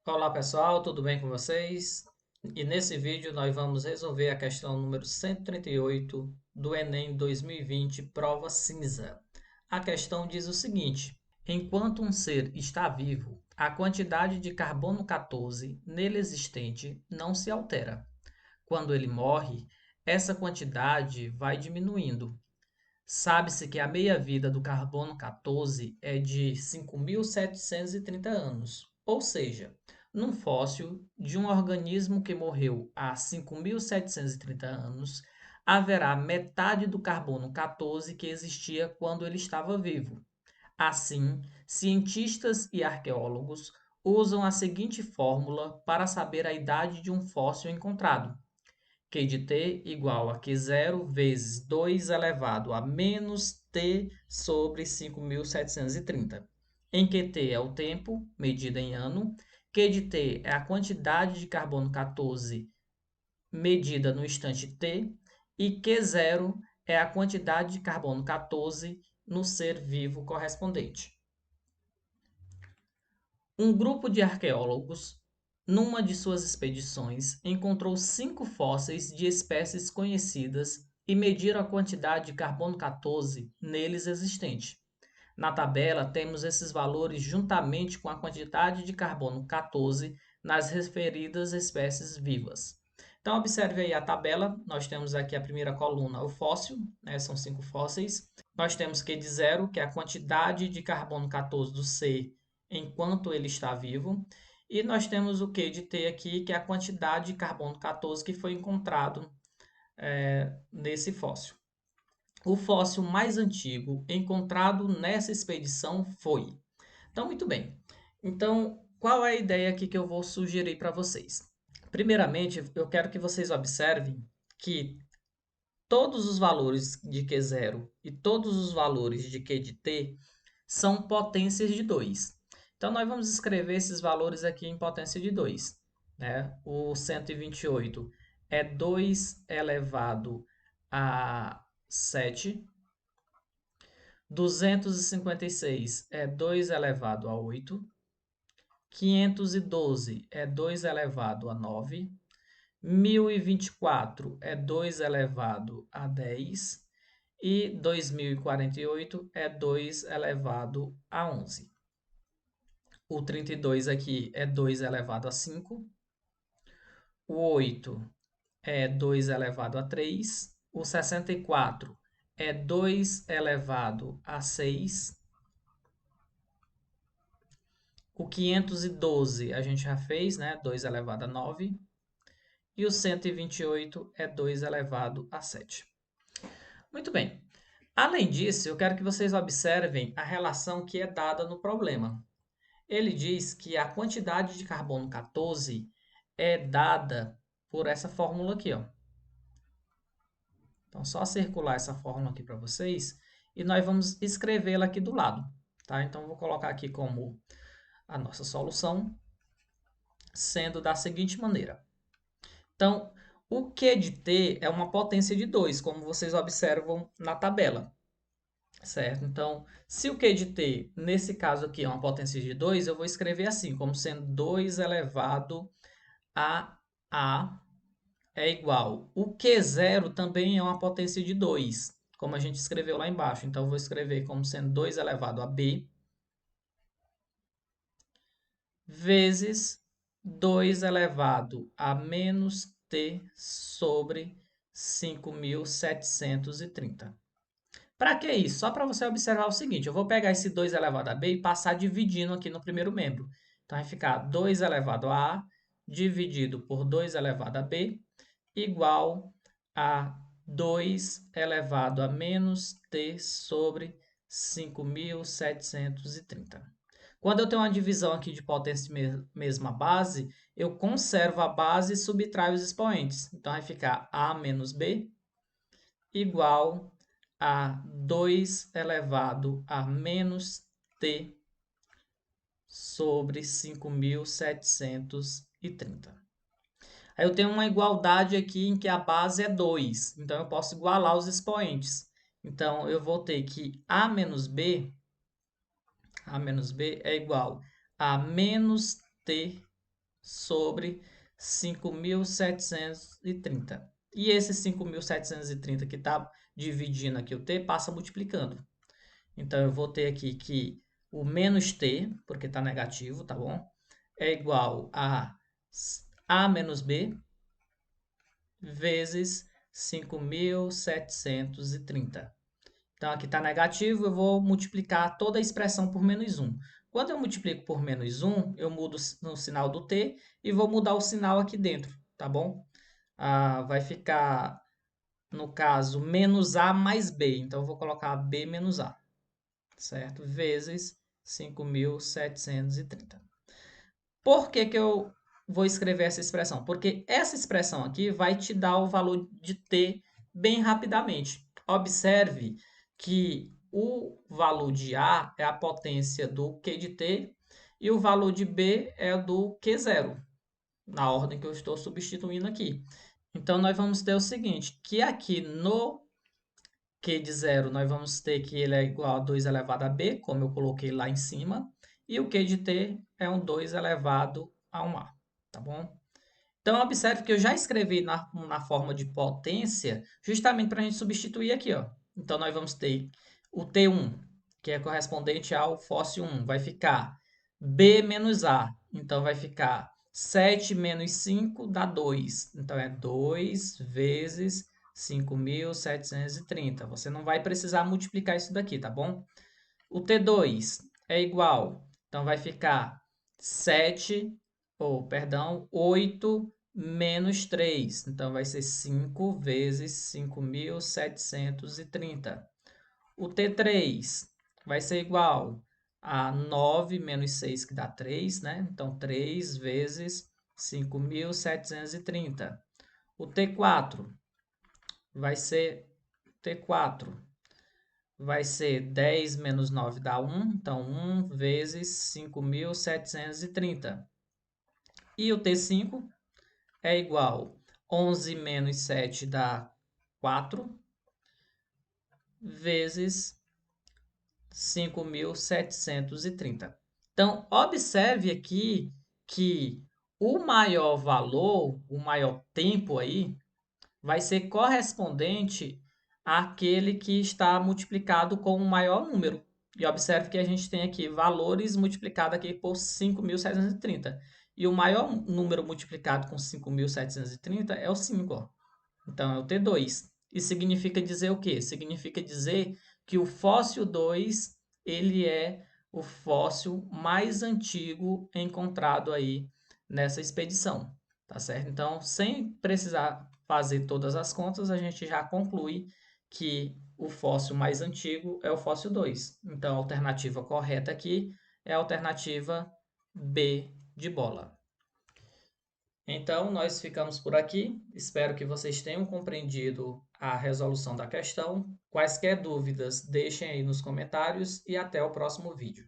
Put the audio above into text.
Olá pessoal, tudo bem com vocês? E nesse vídeo nós vamos resolver a questão número 138 do Enem 2020, prova cinza. A questão diz o seguinte: enquanto um ser está vivo, a quantidade de carbono 14 nele existente não se altera. Quando ele morre, essa quantidade vai diminuindo. Sabe-se que a meia-vida do carbono 14 é de 5.730 anos, ou seja, num fóssil de um organismo que morreu há 5.730 anos, haverá metade do carbono 14 que existia quando ele estava vivo. Assim, cientistas e arqueólogos usam a seguinte fórmula para saber a idade de um fóssil encontrado. Q de t igual a Q0 vezes 2 elevado a menos t sobre 5.730, em que t é o tempo, medido em ano, Q de t é a quantidade de carbono 14 medida no instante t, e Q0 é a quantidade de carbono 14 no ser vivo correspondente. Um grupo de arqueólogos, numa de suas expedições, encontrou 5 fósseis de espécies conhecidas e mediram a quantidade de carbono 14 neles existente. Na tabela, temos esses valores juntamente com a quantidade de carbono 14 nas referidas espécies vivas. Então, observe aí a tabela. Nós temos aqui a primeira coluna, o fóssil, né, são 5 fósseis. Nós temos Q de zero, que é a quantidade de carbono 14 do C enquanto ele está vivo. E nós temos o Q de T aqui, que é a quantidade de carbono 14 que foi encontrado nesse fóssil. O fóssil mais antigo encontrado nessa expedição foi. Então, muito bem. Então, qual é a ideia aqui que eu vou sugerir para vocês? Primeiramente, eu quero que vocês observem que todos os valores de Q0 e todos os valores de Q de T são potências de 2. Então, nós vamos escrever esses valores aqui em potência de 2. Né? O 128 é 2 elevado a 7. 256 é 2 elevado a 8. 512 é 2 elevado a 9. 1024 é 2 elevado a 10. E 2048 é 2 elevado a 11. O 32 aqui é 2 elevado a 5. O 8 é 2 elevado a 3. O 64 é 2 elevado a 6. O 512 a gente já fez, né? 2 elevado a 9. E o 128 é 2 elevado a 7. Muito bem. Além disso, eu quero que vocês observem a relação que é dada no problema. Ele diz que a quantidade de carbono 14 é dada por essa fórmula aqui, ó. Então, só circular essa fórmula aqui para vocês e nós vamos escrevê-la aqui do lado, tá? Então, vou colocar aqui como a nossa solução, sendo da seguinte maneira. Então, o Q de T é uma potência de 2, como vocês observam na tabela, certo? Então, se o Q de T, nesse caso aqui, é uma potência de 2, eu vou escrever assim, como sendo 2 elevado a é igual. O Q0 também é uma potência de 2, como a gente escreveu lá embaixo. Então, eu vou escrever como sendo 2 elevado a B vezes 2 elevado a menos T sobre 5.730. Para que isso? Só para você observar o seguinte, eu vou pegar esse 2 elevado a B e passar dividindo aqui no primeiro membro. Então, vai ficar 2 elevado a A dividido por 2 elevado a B igual a 2 elevado a menos t sobre 5.730. Quando eu tenho uma divisão aqui de potência de mesma base, eu conservo a base e subtraio os expoentes. Então, vai ficar A menos B igual a 2 elevado a menos t sobre 5.730. Aí eu tenho uma igualdade aqui em que a base é 2. Então, eu posso igualar os expoentes. Então, eu vou ter que A menos B é igual a menos T sobre 5.730. E esse 5.730 que está dividindo aqui o t, passa multiplicando. Então, eu vou ter aqui que o menos t, porque está negativo, tá bom? É igual a menos b vezes 5.730. Então, aqui está negativo, eu vou multiplicar toda a expressão por menos 1. Quando eu multiplico por menos 1, eu mudo no sinal do t e vou mudar o sinal aqui dentro, tá bom? Vai ficar, no caso, menos a mais b. Então, eu vou colocar b menos a, certo? Vezes 5.730. Por que que eu vou escrever essa expressão? Porque essa expressão aqui vai te dar o valor de t bem rapidamente. Observe que o valor de A é a potência do Q de t e o valor de B é do Q0, na ordem que eu estou substituindo aqui. Então, nós vamos ter o seguinte, que aqui no Q de 0 nós vamos ter que ele é igual a 2 elevado a B, como eu coloquei lá em cima, e o Q de t é um 2 elevado a 1A, tá bom? Então, observe que eu já escrevi na forma de potência, justamente para a gente substituir aqui, ó. Então, nós vamos ter o T1, que é correspondente ao fóssil 1, vai ficar B menos A. Então, vai ficar 7 menos 5 dá 2. Então, é 2 vezes 5.730. Você não vai precisar multiplicar isso daqui, tá bom? O T2 é igual, então vai ficar 8 menos 3. Então, vai ser 5 vezes 5.730. O T3 vai ser igual a 9 menos 6, que dá 3, né? Então, 3 vezes 5.730. O T4 vai ser T4 vai ser 10 menos 9 dá 1, então 1 vezes 5.730. E o T5 é igual a 11 menos 7 dá 4, vezes 5.730. Então, observe aqui que o maior valor, o maior tempo aí, vai ser correspondente àquele que está multiplicado com o maior número. E observe que a gente tem aqui valores multiplicados aqui por 5.730. E o maior número multiplicado com 5.730 é o 5, ó. Então, é o T2. Isso significa dizer o quê? Significa dizer que o fóssil 2, ele é o fóssil mais antigo encontrado aí nessa expedição, tá certo? Então, sem precisar fazer todas as contas, a gente já conclui que o fóssil mais antigo é o fóssil 2. Então, a alternativa correta aqui é a alternativa B de bola. Então, nós ficamos por aqui. Espero que vocês tenham compreendido a resolução da questão. Quaisquer dúvidas, deixem aí nos comentários e até o próximo vídeo.